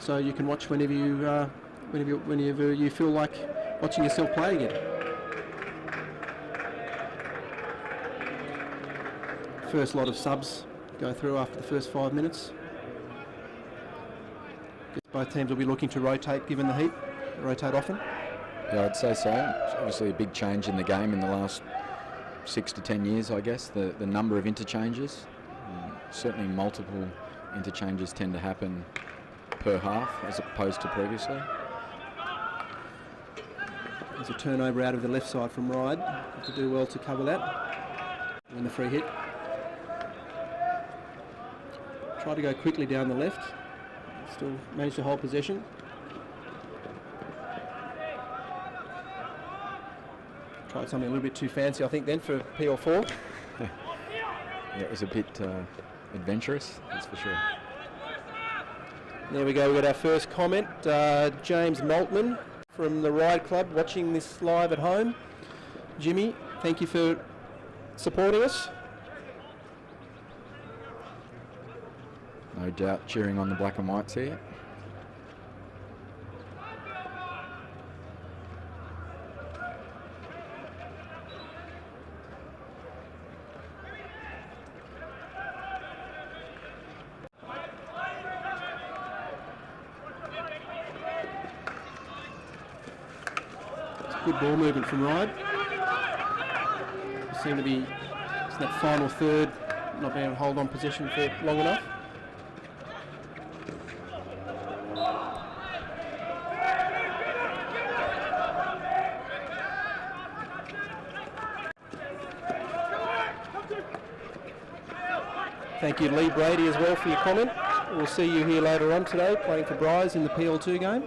so you can watch whenever you feel like watching yourself play again. First lot of subs go through after the first 5 minutes. Both teams will be looking to rotate given the heat, rotate often. Yeah, I'd say so. It's obviously a big change in the game in the last 6 to 10 years, I guess, the number of interchanges. Certainly multiple interchanges tend to happen per half as opposed to previously. There's a turnover out of the left side from Ryde. Have to do well to cover that. Win the free hit. Try to go quickly down the left. Still manage to hold possession. Tried something a little bit too fancy, I think, then for PL4. Yeah, it was a bit adventurous, that's for sure. There we go, we've got our first comment. James Maltman from the Ryde Club watching this live at home. Jimmy, thank you for supporting us. No doubt cheering on the black and whites here. Good ball movement from Ryde. Seem to be in that final third, not being able to hold on possession for long enough. Thank you, Lee Brady, as well for your comment. We'll see you here later on today, playing for Bryce in the PL2 game.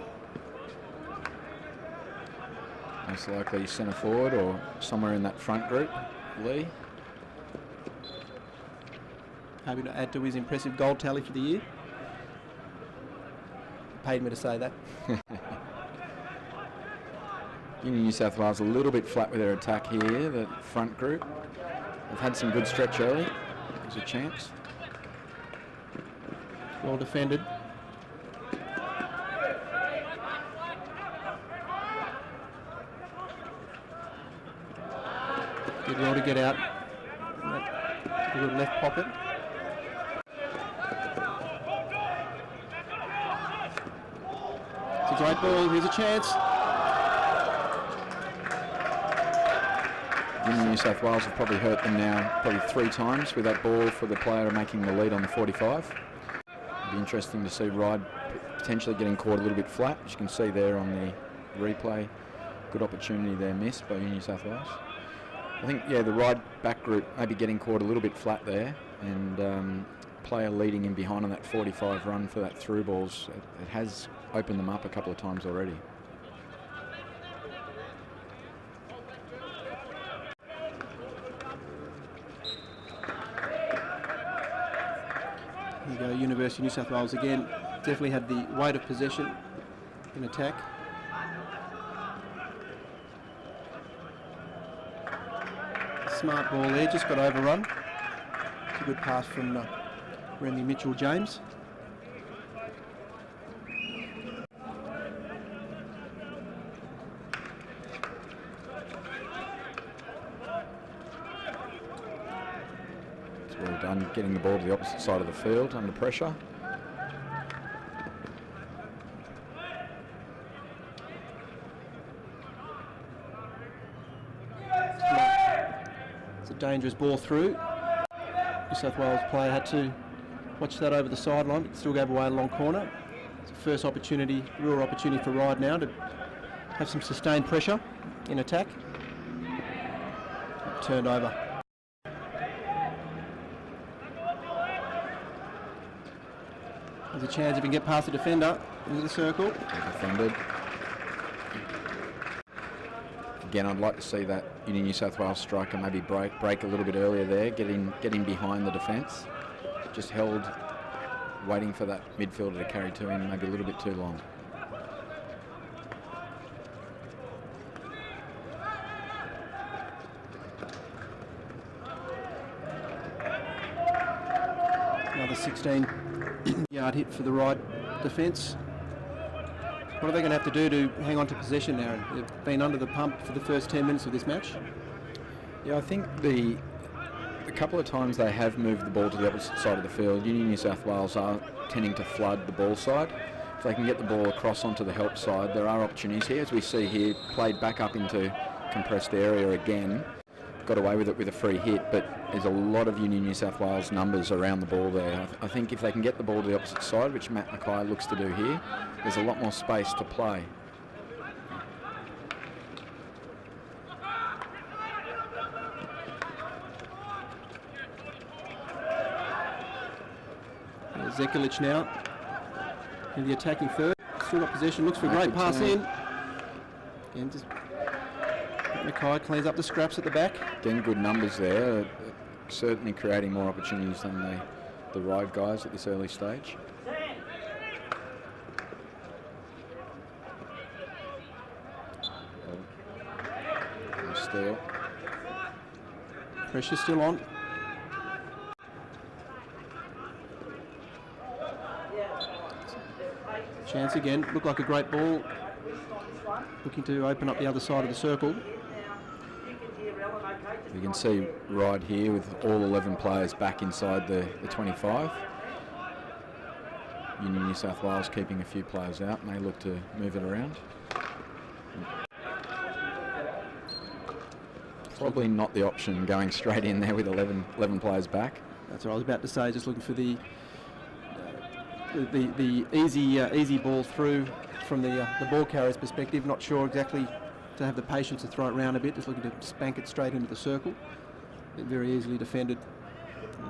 Most likely centre forward or somewhere in that front group, Lee. Hoping to add to his impressive goal tally for the year. Paid me to say that. New South Wales a little bit flat with their attack here, the front group. They've had some good stretch early. There's a chance. Well defended. Did well to get out in that good left pocket. It's a great ball. Here's a chance. New South Wales have probably hurt them now probably 3 times with that ball for the player making the lead on the 45. It'd be interesting to see Ryde potentially getting caught a little bit flat, as you can see there on the replay. Good opportunity there missed by New South Wales. I think, yeah, the Ryde back group maybe getting caught a little bit flat there, and player leading in behind on that 45 run for that through balls. It has opened them up a couple of times already. Here you go, University of New South Wales again. Definitely had the weight of possession in attack. Smart ball there, just got overrun. It's a good pass from Remy Mitchell-James. It's well done, getting the ball to the opposite side of the field under pressure. Dangerous ball through. New South Wales player had to watch that over the sideline, but still gave away a long corner. It's the first opportunity, real opportunity for Ryde now to have some sustained pressure in attack. Turned over. There's a chance if he can get past the defender into the circle. Defended. Again, I'd like to see that New South Wales striker maybe break a little bit earlier there, get in behind the defence. Just held, waiting for that midfielder to carry to him, maybe a little bit too long. Another 16-yard hit for the Ryde defence. What are they going to have to do to hang on to possession now? They've been under the pump for the first 10 minutes of this match. Yeah, I think the couple of times they have moved the ball to the opposite side of the field, Union New South Wales are tending to flood the ball side. If they can get the ball across onto the help side, there are opportunities here. As we see here, played back up into compressed area again. Got away with it with a free hit, but there's a lot of Union New South Wales numbers around the ball there. I think if they can get the ball to the opposite side, which Matt Mackay looks to do here, there's a lot more space to play. Zekulic now in the attacking third. Still got possession, looks for a great pass in. Again, just Mackay cleans up the scraps at the back. Again, good numbers there. Certainly creating more opportunities than the Ryde guys at this early stage. Steal. Pressure still on. Chance again, looked like a great ball. Looking to open up the other side of the circle. You can see Ryde here with all 11 players back inside the 25. Union New South Wales keeping a few players out, and they look to move it around. Probably not the option going straight in there with 11 players back. That's what I was about to say, just looking for the easy ball through from the ball carrier's perspective. Not sure exactly to have the patience to throw it around a bit, just looking to spank it straight into the circle. Very easily defended.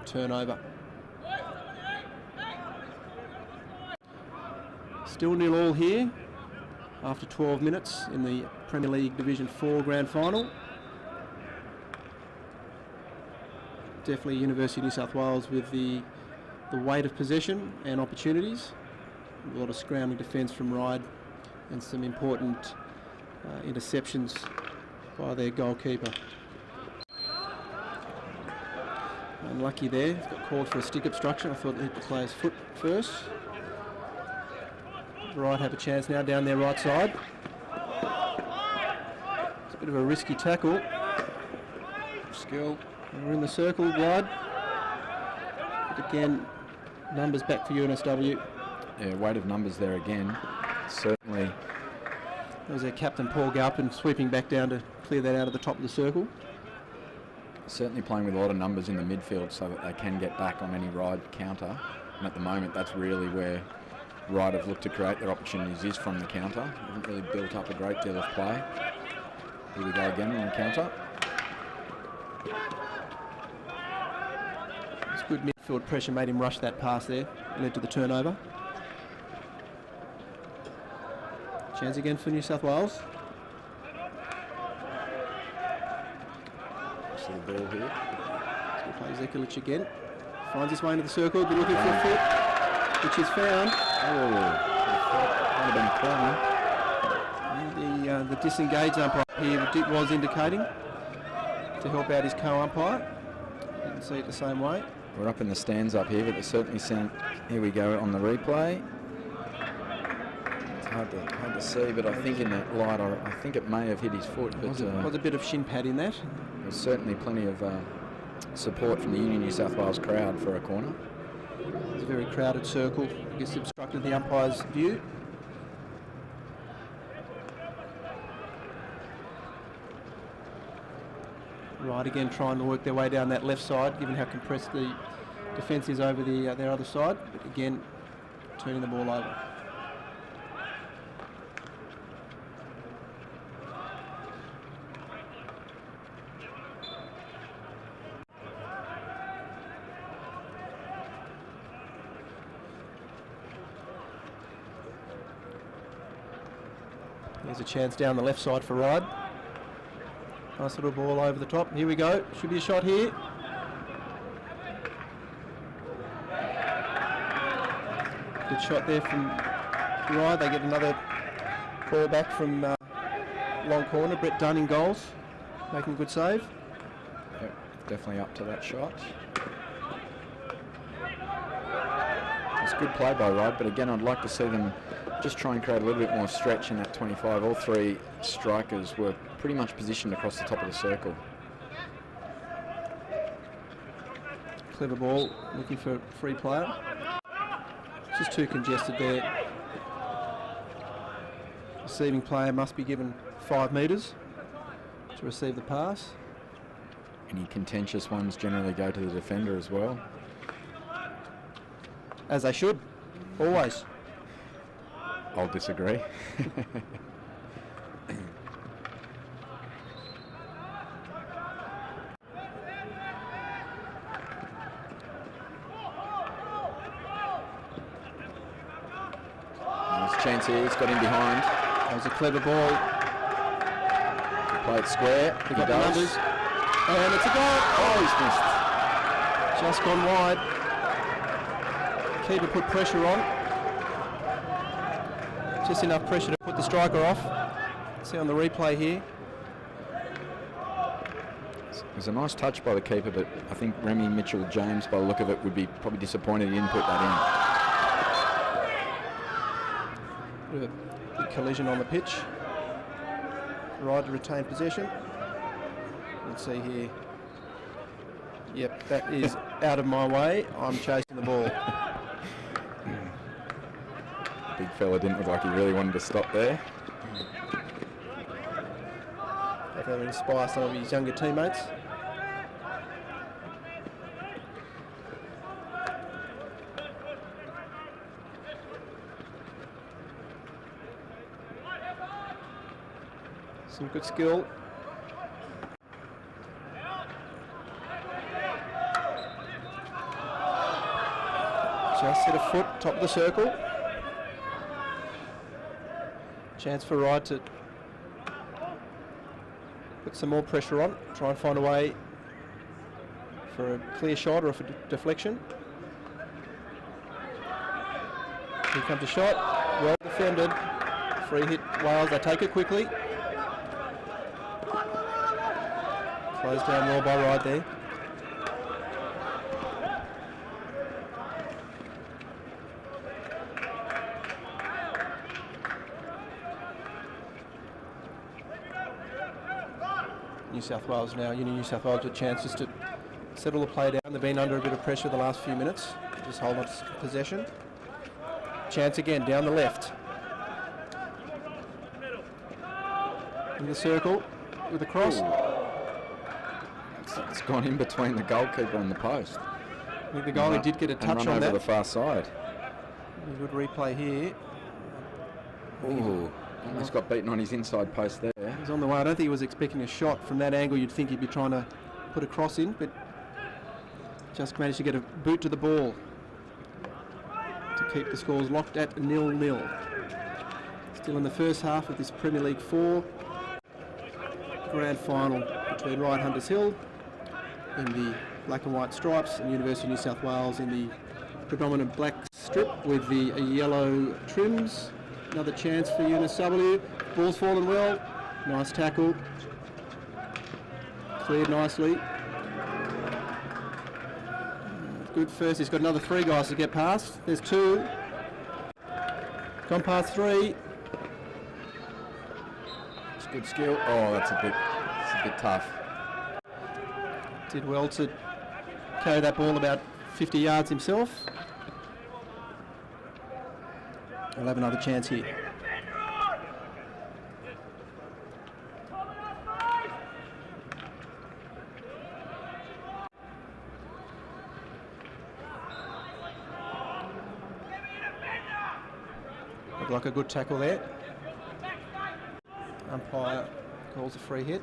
Turnover. Still 0-0 here after 12 minutes in the Premier League Division 4 Grand Final. Definitely University of New South Wales with the weight of possession and opportunities. A lot of scrounging defence from Ryde and some important interceptions by their goalkeeper. Unlucky there, he's got called for a stick obstruction. I thought it hit the player's foot first. Ryde have a chance now down their right side. It's a bit of a risky tackle. Skill. We're in the circle wide. But again, numbers back for UNSW. Yeah, weight of numbers there again. Certainly. There was their captain Paul Galpin sweeping back down to clear that out of the top of the circle. Certainly playing with a lot of numbers in the midfield so that they can get back on any Ryde counter. And at the moment, that's really where Ryde have looked to create their opportunities, is from the counter. Haven't really built up a great deal of play. Here we go again on the counter. It's good midfield pressure made him rush that pass there. Led to the turnover. Chance again for New South Wales. So the ball here. So plays Zekulic again. Finds his way into the circle. Be looking for a foot, which is found. Oh, might have been a corner. The disengaged umpire here was indicating to help out his co-umpire. Didn't see it the same way. We're up in the stands up here, but they're certainly sent. Here we go on the replay. It's hard to see, but I think in that light, I think it may have hit his foot. But was a bit of shin pad in that. There's certainly plenty of support from the Union New South Wales crowd for a corner. It's a very crowded circle. I guess obstructed the umpire's view. Right, again trying to work their way down that left side, given how compressed the defence is over their other side. But again, turning the ball over. There's a chance down the left side for Ryde. Nice little ball over the top. Here we go. Should be a shot here. Good shot there from Ryde. They get another ball back from long corner. Brett Dunn in goals, making a good save. Yep, definitely up to that shot. It's good play by Ryde, but again, I'd like to see them just try and create a little bit more stretch in that 25. All three strikers were pretty much positioned across the top of the circle. Clever ball, looking for a free player. Just too congested there. Receiving player must be given 5 metres to receive the pass. Any contentious ones generally go to the defender as well. As they should, always. I'll disagree. Nice chance here, he's got in behind. That was a clever ball. Play it square. He got the numbers. And it's a goal. Oh, he's missed. Just gone wide. Keeper put pressure on. Just enough pressure to put the striker off. See on the replay here. It was a nice touch by the keeper, but I think Remy Mitchell-James, by the look of it, would be probably disappointed he didn't put that in. Bit of a big collision on the pitch. Ryde to retain possession. Let's see here. Yep, that is out of my way. I'm chasing the ball. Big fella didn't look like he really wanted to stop there. Hopefully he'll inspire some of his younger teammates. Some good skill. Just hit a foot, top of the circle. Chance for Ryde to put some more pressure on, try and find a way for a clear shot or for deflection. Here comes a shot, well defended. Free hit Wales, they take it quickly. Closed down well by Ryde there. New South Wales now, New South Wales with chances to settle the play down. They've been under a bit of pressure the last few minutes. Just hold on to possession. Chance again down the left. In the circle with a cross. It's gone in between the goalkeeper and the post. I think the goalie did get a touch run on over that. the far side. A good replay here. Ooh, almost got beaten on his inside post there. He's on the way. I don't think he was expecting a shot from that angle. You'd think he'd be trying to put a cross in, but just managed to get a boot to the ball to keep the scores locked at 0-0. Still in the first half of this Premier League 4 grand final between Ryde Hunters Hill in the black and white stripes and University of New South Wales in the predominant black strip with the yellow trims. Another chance for UNSW. Ball's fallen well. Nice tackle. Cleared nicely. Good first. He's got another 3 guys to get past. There's 2. Gone past 3. It's good skill. Oh, that's a bit tough. Did well to carry that ball about 50 yards himself. He'll have another chance here. Looked like a good tackle there. Umpire calls a free hit.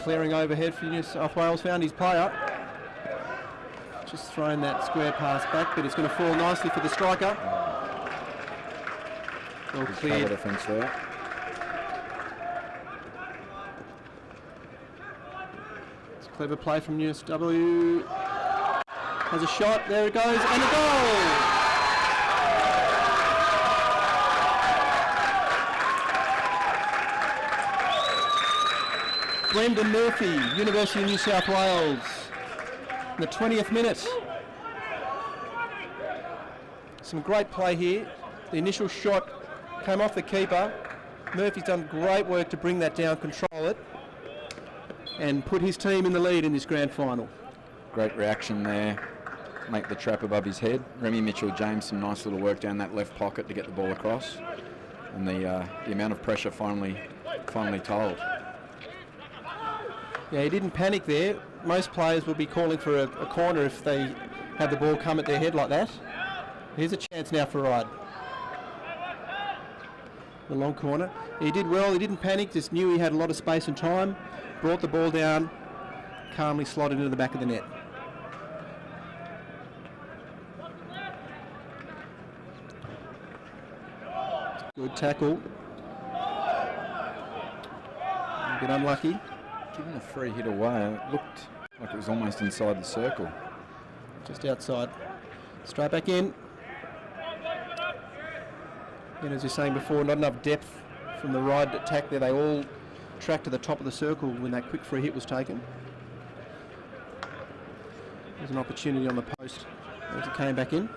Clearing overhead for New South Wales, found his player. Just thrown that square pass back, but it's going to fall nicely for the striker. Well cleared. Defence there. It's a clever play from UNSW. Has a shot, there it goes, and a goal! Brendan Murphy, University of New South Wales, in the 20th minute. some great play here. The initial shot came off the keeper. Murphy's done great work to bring that down, control it, and put his team in the lead in this grand final. Great reaction there. Make the trap above his head. Remy Mitchell-James, some nice little work down that left pocket to get the ball across. And the amount of pressure finally told. Yeah, he didn't panic there. Most players would be calling for a corner if they had the ball come at their head like that. Here's a chance now for Ryde. The long corner. He did well, he didn't panic, just knew he had a lot of space and time. Brought the ball down, calmly slotted into the back of the net. Good tackle. A bit unlucky. Given a free hit away, it looked like it was almost inside the circle. Just outside. Straight back in. And as you're saying before, not enough depth from the Ryde attack there. They all tracked to the top of the circle when that quick free hit was taken. There's an opportunity on the post as it came back in.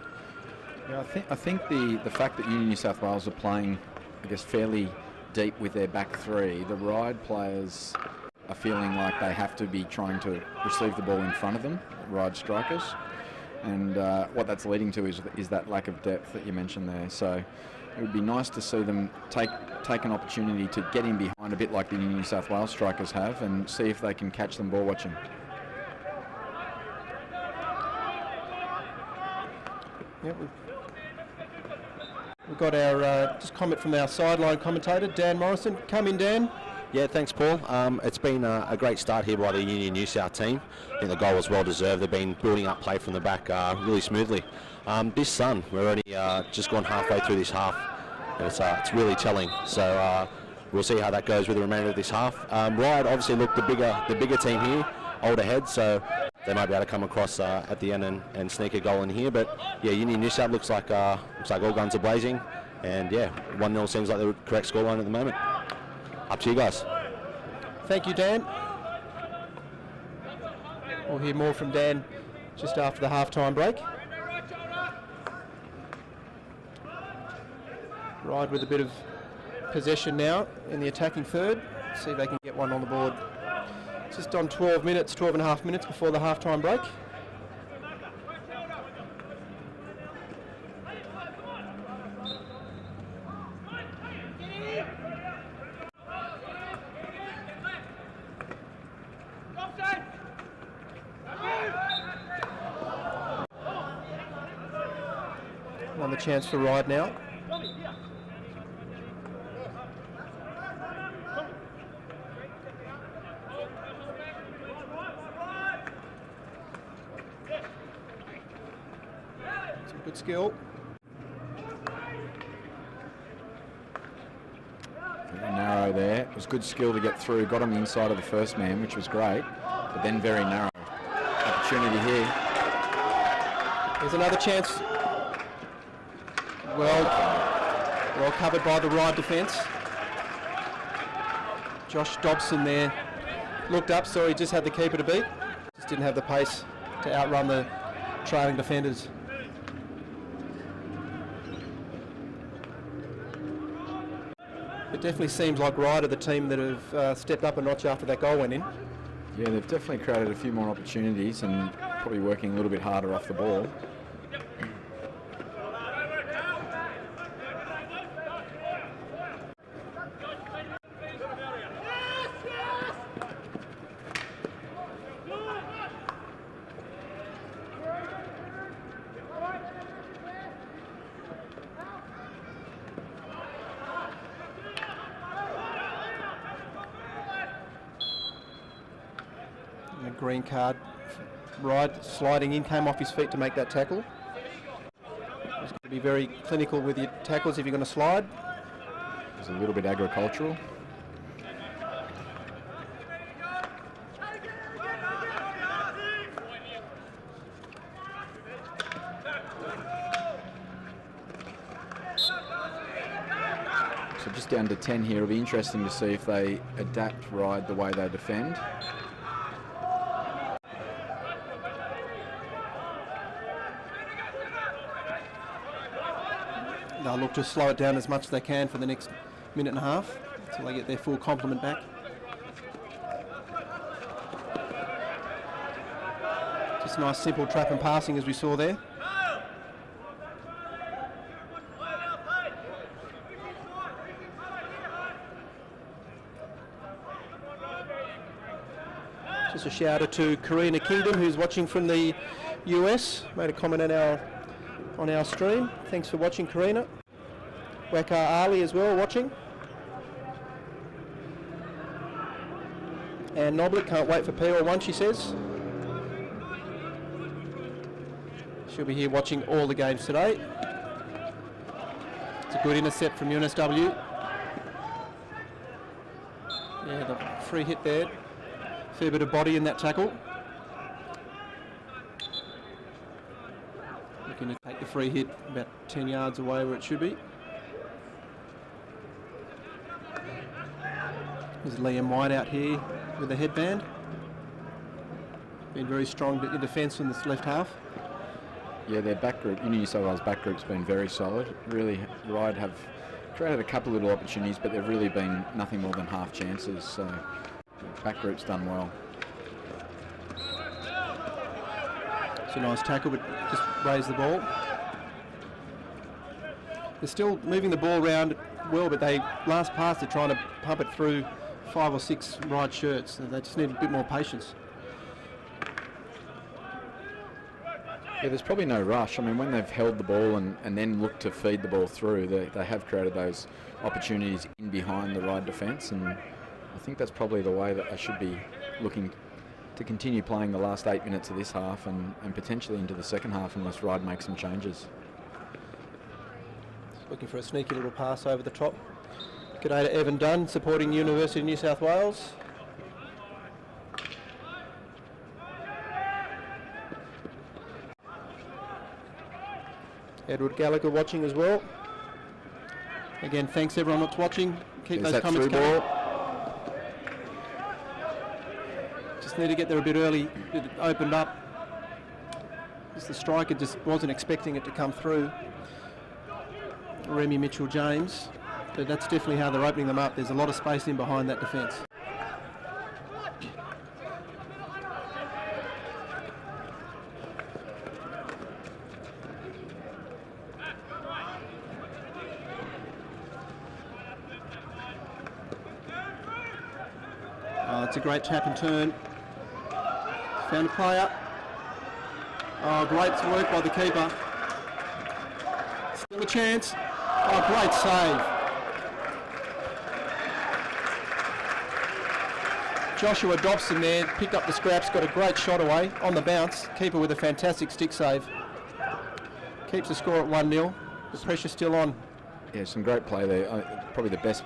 Yeah, I think the fact that New South Wales are playing, I guess, fairly deep with their back three, the Ryde players are feeling like they have to be trying to receive the ball in front of them, Ryde strikers, and what that's leading to is that lack of depth that you mentioned there. So it would be nice to see them take an opportunity to get in behind a bit like the New South Wales strikers have and see if they can catch them ball watching. Yep, we've got our just comment from our sideline commentator, Dan Morrison. Come in, Dan. Yeah, thanks, Paul. It's been a great start here by the Union New South team. I think the goal was well deserved. They've been building up play from the back really smoothly. This sun, we're already just gone halfway through this half. And it's really telling. So we'll see how that goes with the remainder of this half. Ryde obviously looked the bigger team here, older head, so they might be able to come across at the end and sneak a goal in here. But yeah, Union New South looks like all guns are blazing. And yeah, 1-0 seems like the correct scoreline at the moment. Up to you guys. Thank you, Dan. We'll hear more from Dan just after the half-time break. Ryde with a bit of possession now in the attacking third. See if they can get one on the board. Just on 12 and a half minutes before the half-time break. Another chance for Ryde now. Some good skill. Very narrow there. It was good skill to get through. Got on the inside of the first man, which was great, but then very narrow. Opportunity here. There's another chance. Well covered by the Ryde defence. Josh Dobson there looked up, so he just had the keeper to beat. Just didn't have the pace to outrun the trailing defenders. It definitely seems like Ryde are the team that have stepped up a notch after that goal went in. Yeah, they've definitely created a few more opportunities and probably working a little bit harder off the ball. And a green card. Ryde sliding in, came off his feet to make that tackle. He's got to be very clinical with your tackles if you're going to slide. It was a little bit agricultural. So just down to 10 here. It'll be interesting to see if they adapt Ryde the way they defend. they'll look to slow it down as much as they can for the next minute and a half until they get their full complement back. Just nice simple trap and passing as we saw there. Just a shout out to Karina Kingdom, who's watching from the US. Made a comment on our stream. Thanks for watching, Karina. Wakar Ali as well watching. And Noblet can't wait for PL1, she says. She'll be here watching all the games today. It's a good intercept from UNSW. Yeah, the free hit there. Fair bit of body in that tackle. Looking to take the free hit about 10 yards away where it should be. There's Liam White out here with the headband. Been very strong in defence in this left half. Yeah, their back group, New South Wales back group's been very solid. Really, Ryde have created a couple little opportunities, but they've really been nothing more than half chances. So back group's done well. It's a nice tackle, but just raise the ball. They're still moving the ball around well, but they last pass they're trying to pump it through 5 or 6 Ryde shirts. So they just need a bit more patience. Yeah, there's probably no rush. I mean, when they've held the ball and then looked to feed the ball through, they have created those opportunities in behind the Ryde defence, and I think that's probably the way that they should be looking to continue playing the last 8 minutes of this half and potentially into the second half unless Ryde makes some changes. Looking for a sneaky little pass over the top. G'day to Evan Dunn, supporting University of New South Wales. Edward Gallagher watching as well. Again, thanks everyone that's watching. Keep those comments coming. Just need to get there a bit early. It opened up. Just the striker just wasn't expecting it to come through. Remy Mitchell-James. But that's definitely how they're opening them up. There's a lot of space in behind that defence. It's a great tap and turn. Found a player. Oh, great work by the keeper. Still a chance. Oh, great save. Joshua Dobson there, picked up the scraps, got a great shot away on the bounce. Keeper with a fantastic stick save. Keeps the score at 1-0. The pressure still on. Yeah, some great play there. Probably the best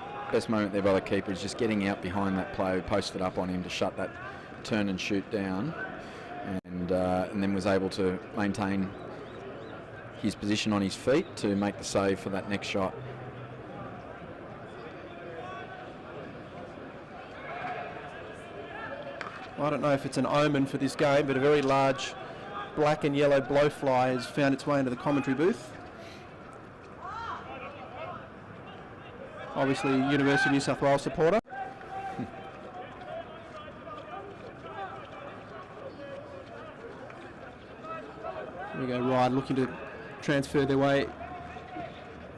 moment there by the keeper is just getting out behind that player who posted up on him to shut that turn and shoot down, and then was able to maintain his position on his feet to make the save for that next shot. I don't know if it's an omen for this game, but a very large black and yellow blowfly has found its way into the commentary booth. Obviously, University of New South Wales supporter. Here we go, Ryde looking to transfer their way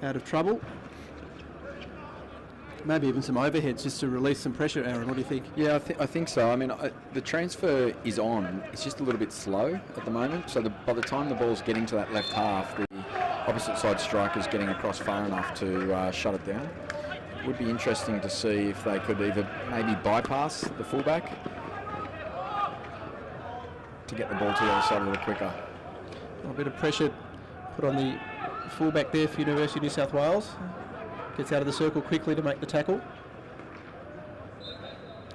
out of trouble. Maybe even some overheads just to release some pressure, Aaron. What do you think? Yeah, I think so. I mean, the transfer is on. It's just a little bit slow at the moment. So by the time the ball's getting to that left half, the opposite side striker's getting across far enough to shut it down. It would be interesting to see if they could either maybe bypass the fullback to get the ball to the other side a little quicker. A bit of pressure put on the fullback there for University of New South Wales. Gets out of the circle quickly to make the tackle.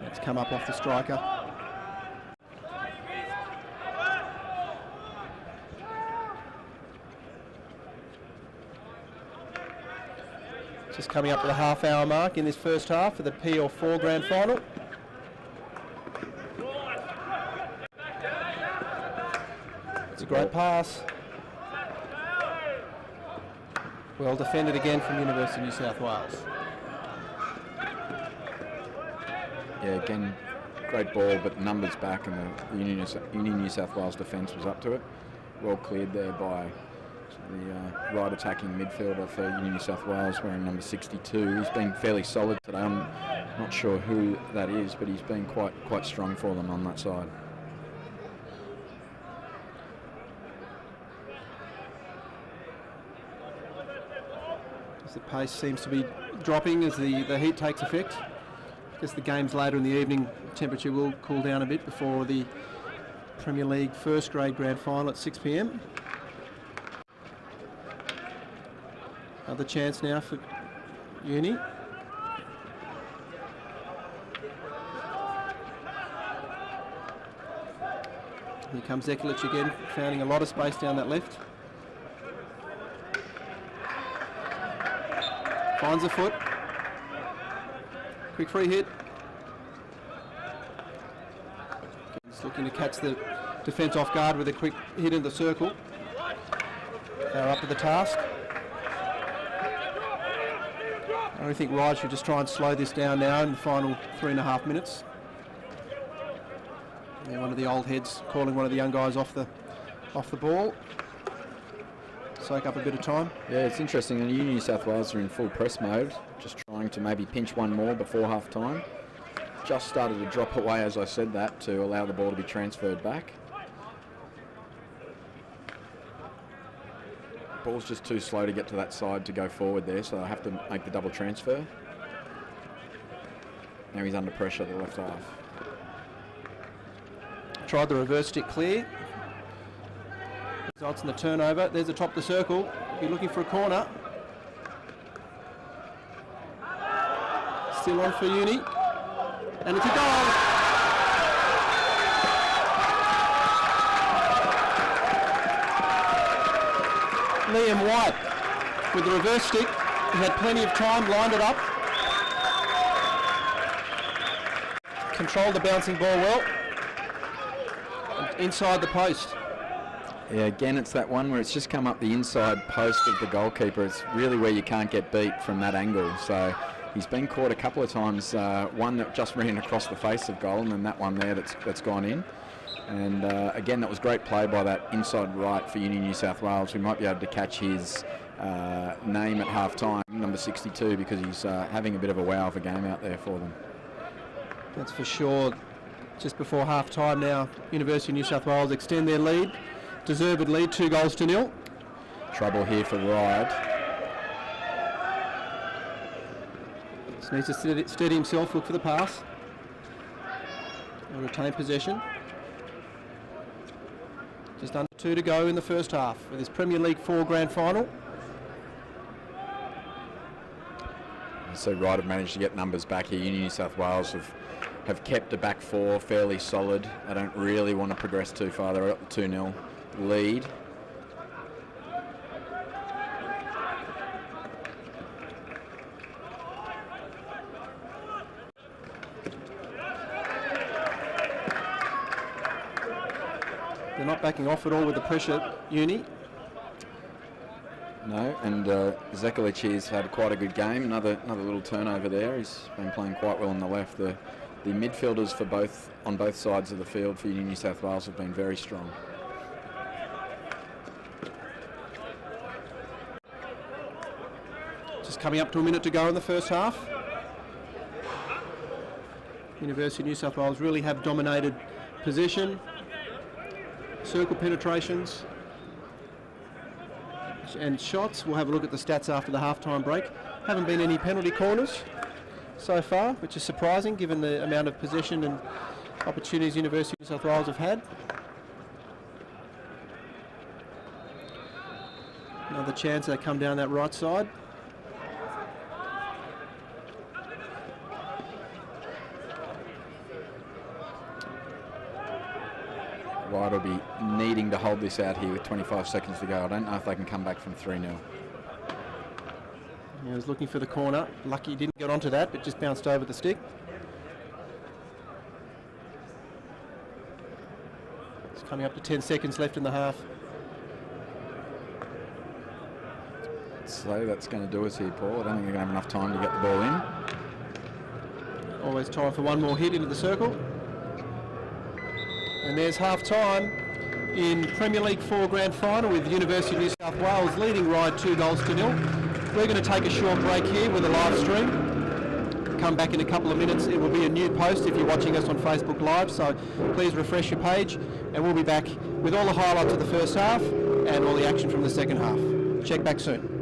It's come up off the striker. Just coming up to the half-hour mark in this first half for the PL4 Grand Final. It's a great pass. Well defended again from University of New South Wales. Yeah, again, great ball, but numbers back, and the Union New South Wales defence was up to it. Well cleared there by the right attacking midfielder for Union New South Wales, wearing number 62. He's been fairly solid today. I'm not sure who that is, but he's been quite strong for them on that side. As the pace seems to be dropping as the heat takes effect. I guess the games later in the evening, temperature will cool down a bit before the Premier League first grade grand final at 6 p.m. Another chance now for Uni. Here comes Zekalic again, finding a lot of space down that left. Finds a foot. Quick free hit. He's looking to catch the defence off guard with a quick hit in the circle. They're up to the task. I really think Ryde should just try and slow this down now in the final 3.5 minutes. Yeah, one of the old heads calling one of the young guys off the ball. Soak up a bit of time. Yeah, it's interesting. And Union New South Wales are in full press mode, just trying to maybe pinch one more before half time. Just started to drop away as I said that to allow the ball to be transferred back. Ball's just too slow to get to that side to go forward there, so I have to make the double transfer. Now he's under pressure at the left half. Tried the reverse stick clear. Results in the turnover. There's the top of the circle. Be looking for a corner. Still on for Uni. And it's a goal. Liam White with the reverse stick. He had plenty of time, lined it up. Controlled the bouncing ball well. And inside the post. Yeah, again, it's that one where it's just come up the inside post of the goalkeeper. It's really where you can't get beat from that angle. So he's been caught a couple of times. One that just ran across the face of goal, and then that one there that's gone in. And again, that was great play by that inside right for Union New South Wales. We might be able to catch his name at half time, number 62, because he's having a bit of a wow of a game out there for them. That's for sure. Just before half time now, University of New South Wales extend their lead. Deserved lead, 2-0. Trouble here for Ryde. Just needs to steady himself, look for the pass. And retain possession. Just under 2 to go in the first half with this Premier League 4 grand final. So Ryde have managed to get numbers back here. Union New South Wales have kept the back four fairly solid. They don't really want to progress too far. They're at the 2-0 lead. They're not backing off at all with the pressure, Uni. No, and Zekalic has had quite a good game. Another little turnover there. He's been playing quite well on the left. The midfielders on both sides of the field for Union New South Wales have been very strong. Just coming up to a minute to go in the first half. University of New South Wales really have dominated possession, circle penetrations and shots. We'll have a look at the stats after the half-time break. Haven't been any penalty corners so far, which is surprising given the amount of possession and opportunities University of New South Wales have had. Another chance they come down that right side. Ryde will be needing to hold this out here with 25 seconds to go. I don't know if they can come back from 3-0. He was looking for the corner. Lucky he didn't get onto that, but just bounced over the stick. It's coming up to 10 seconds left in the half. So that's going to do us here, Paul. I don't think they're going to have enough time to get the ball in. Always time for one more hit into the circle. And there's half-time in Premier League 4 Grand Final with University of New South Wales leading Ryde 2-0. We're going to take a short break here with a live stream. Come back in a couple of minutes. It will be a new post if you're watching us on Facebook Live, so please refresh your page, and we'll be back with all the highlights of the first half and all the action from the second half. Check back soon.